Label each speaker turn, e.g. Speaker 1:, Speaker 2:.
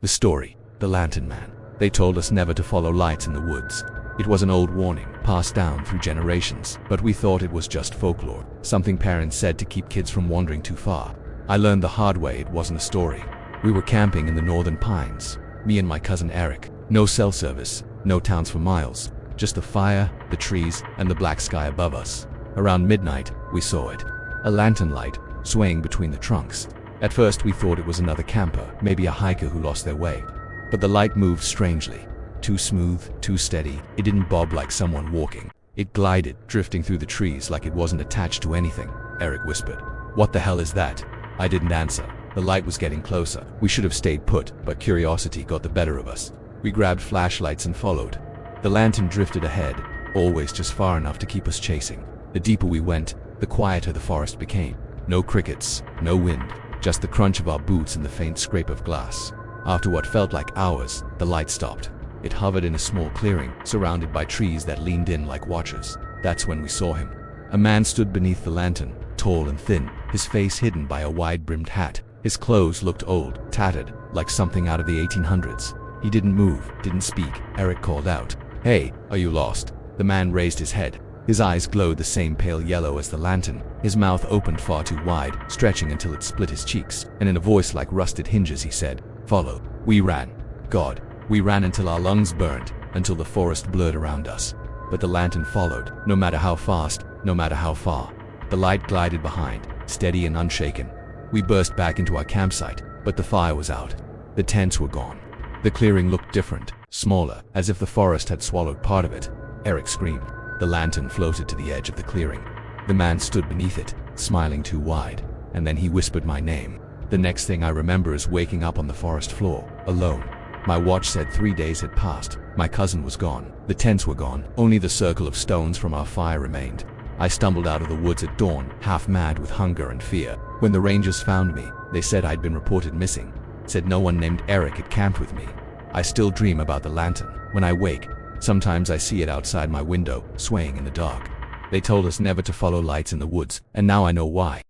Speaker 1: The story, The Lantern Man. They told us never to follow lights in the woods. It was an old warning, passed down through generations, but we thought it was just folklore, something parents said to keep kids from wandering too far. I learned the hard way it wasn't a story. We were camping in the northern pines, me and my cousin Eric. No cell service, no towns for miles, just the fire, the trees, and the black sky above us. Around midnight, we saw it. A lantern light, swaying between the trunks. At first we thought it was another camper, maybe a hiker who lost their way. But the light moved strangely. Too smooth, too steady. It didn't bob like someone walking. It glided, drifting through the trees like it wasn't attached to anything. Eric whispered, "What the hell is that?" I didn't answer. The light was getting closer. We should have stayed put, but curiosity got the better of us. We grabbed flashlights and followed. The lantern drifted ahead, always just far enough to keep us chasing. The deeper we went, the quieter the forest became. No crickets, no wind, just the crunch of our boots and the faint scrape of glass. After what felt like hours, the light stopped. It hovered in a small clearing, surrounded by trees that leaned in like watchers. That's when we saw him. A man stood beneath the lantern, tall and thin, his face hidden by a wide-brimmed hat. His clothes looked old, tattered, like something out of the 1800s. He didn't move, didn't speak. Eric called out, "Hey, are you lost?" The man raised his head. His eyes glowed the same pale yellow as the lantern. His mouth opened far too wide, stretching until it split his cheeks. And in a voice like rusted hinges he said, "Follow." We ran. God, we ran until our lungs burned, until the forest blurred around us. But the lantern followed, no matter how fast, no matter how far. The light glided behind, steady and unshaken. We burst back into our campsite, but the fire was out. The tents were gone. The clearing looked different, smaller, as if the forest had swallowed part of it. Eric screamed. The lantern floated to the edge of the clearing. The man stood beneath it, smiling too wide, and then he whispered my name. The next thing I remember is waking up on the forest floor, alone. My watch said 3 days had passed. My cousin was gone. The tents were gone. Only the circle of stones from our fire remained. I stumbled out of the woods at dawn, half mad with hunger and fear. When the rangers found me, they said I'd been reported missing. Said no one named Eric had camped with me. I still dream about the lantern. When I wake, sometimes I see it outside my window, swaying in the dark. They told us never to follow lights in the woods, and now I know why.